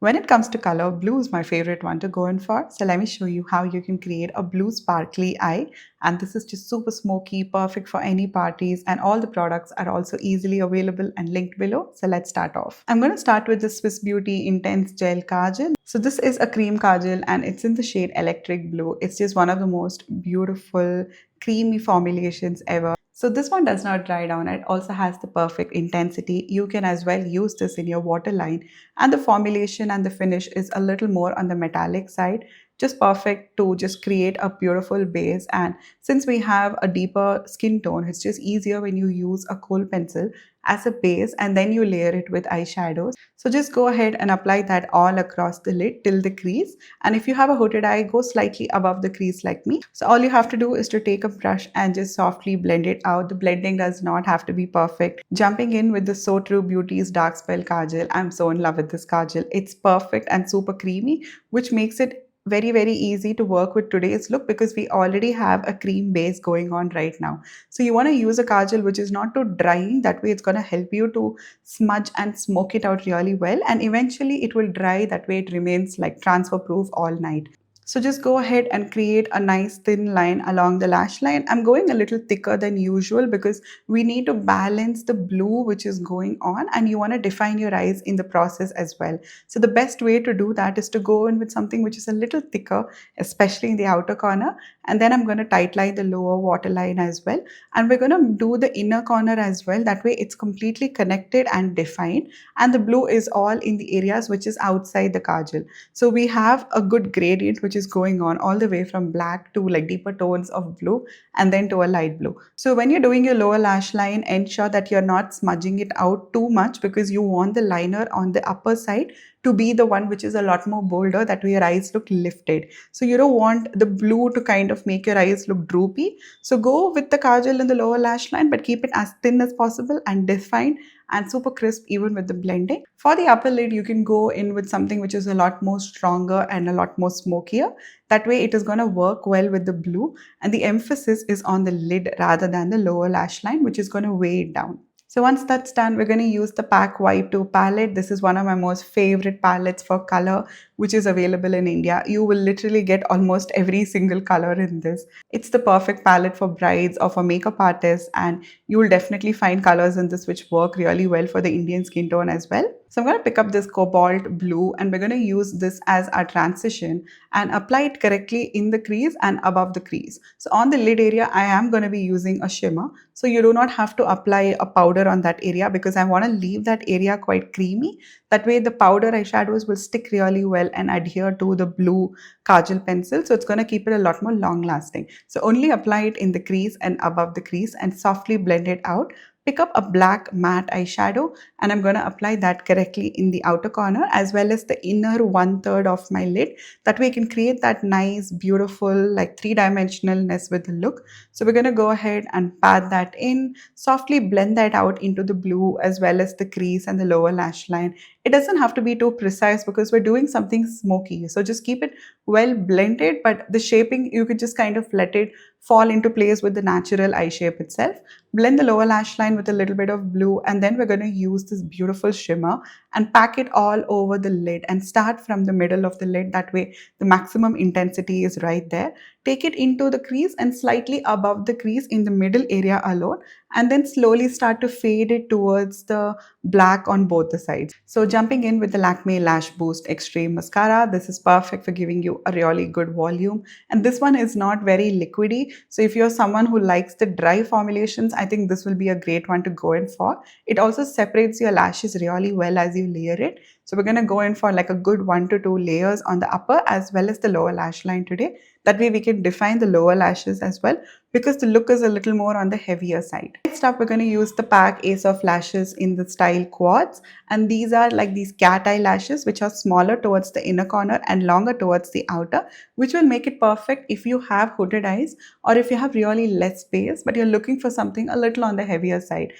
When it comes to color, blue is my favorite one to go in for. So let me show you how you can create a blue sparkly eye. And this is just super smoky, perfect for any parties. And all the products are also easily available and linked below. So let's start off. I'm going to start with the Swiss Beauty Intense Gel Kajal. So this is a cream kajal and it's in the shade Electric Blue. It's just one of the most beautiful, creamy formulations ever. So this one does not dry down. It also has the perfect intensity. You can as well use this in your waterline, and the formulation and the finish is a little more on the metallic side, just perfect to just create a beautiful base. And since we have a deeper skin tone, it's just easier when you use a Kohl pencil as a base and then you layer it with eyeshadows. So just go ahead and apply that all across the lid till the crease. And if you have a hooded eye, go slightly above the crease like me. So all you have to do is to take a brush and just softly blend it out. The blending does not have to be perfect. Jumping in with the Sotrue Beauty's Dark Spell Kajal. I'm so in love with this kajal. It's perfect and super creamy, which makes it very easy to work with today's look because we already have a cream base going on right now. So you want to use a kajal which is not too drying. That way it's going to help you to smudge and smoke it out really well, and eventually it will dry. That way it remains like transfer proof all night. So just go ahead and create a nice thin line along the lash line. I'm going a little thicker than usual because we need to balance the blue which is going on, and you want to define your eyes in the process as well. So the best way to do that is to go in with something which is a little thicker, especially in the outer corner. And then I'm going to tight line the lower waterline as well. And we're going to do the inner corner as well. That way it's completely connected and defined. And the blue is all in the areas which is outside the kajal. So we have a good gradient which is going on all the way from black to like deeper tones of blue and then to a light blue. So when you're doing your lower lash line, ensure that you're not smudging it out too much because you want the liner on the upper side to be the one which is a lot more bolder. That way your eyes look lifted. So you don't want the blue to kind of make your eyes look droopy. So go with the kajal in the lower lash line, but keep it as thin as possible and defined and super crisp even with the blending. For the upper lid, you can go in with something which is a lot more stronger and a lot more smokier. That way it is going to work well with the blue, and the emphasis is on the lid rather than the lower lash line, which is going to weigh it down. So once that's done, we're going to use the PAC Y2 palette. This is one of my most favorite palettes for color, which is available in India. You will literally get almost every single color in this. It's the perfect palette for brides or for makeup artists, and you will definitely find colors in this which work really well for the Indian skin tone as well. So I'm going to pick up this cobalt blue and we're going to use this as our transition and apply it correctly in the crease and above the crease. So on the lid area, I am going to be using a shimmer. So you do not have to apply a powder on that area because I want to leave that area quite creamy. That way the powder eyeshadows will stick really well and adhere to the blue kajal pencil. So it's going to keep it a lot more long lasting. So only apply it in the crease and above the crease and softly blend it out. Pick up a black matte eyeshadow and I'm going to apply that correctly in the outer corner as well as the inner 1/3 of my lid. That way you can create that nice, beautiful, like three-dimensionalness with the look. So we're going to go ahead and pat that in, softly blend that out into the blue as well as the crease and the lower lash line. It doesn't have to be too precise because we're doing something smoky. So just keep it well blended, but the shaping, you could just kind of let it fall into place with the natural eye shape itself. Blend the lower lash line with a little bit of blue, and then we're going to use this beautiful shimmer and pack it all over the lid and start from the middle of the lid. That way the maximum intensity is right there. Take it into the crease and slightly above the crease in the middle area alone, and then slowly start to fade it towards the black on both the sides. So jumping in with the Lakme Lash Boost Extreme Mascara. This is perfect for giving you a really good volume, and this one is not very liquidy. So if you're someone who likes the dry formulations, I think this will be a great one to go in for. It also separates your lashes really well as you layer it. So we're going to go in for like a good 1 to 2 layers on the upper as well as the lower lash line today. That way we can define the lower lashes as well because the look is a little more on the heavier side. Next up, we're going to use the PAC Ace of Lashes in the style Quads. And these are like these cat eye lashes which are smaller towards the inner corner and longer towards the outer, which will make it perfect if you have hooded eyes or if you have really less space but you're looking for something a little on the heavier side.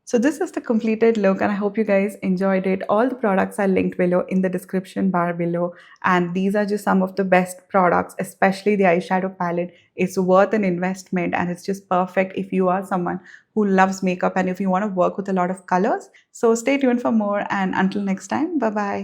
So this is the completed look and I hope you guys enjoyed it. All the products are linked below in the description bar below, and these are just some of the best products, especially the eyeshadow palette. It's worth an investment and it's just perfect if you are someone who loves makeup and if you want to work with a lot of colors. So stay tuned for more, and until next time, bye bye.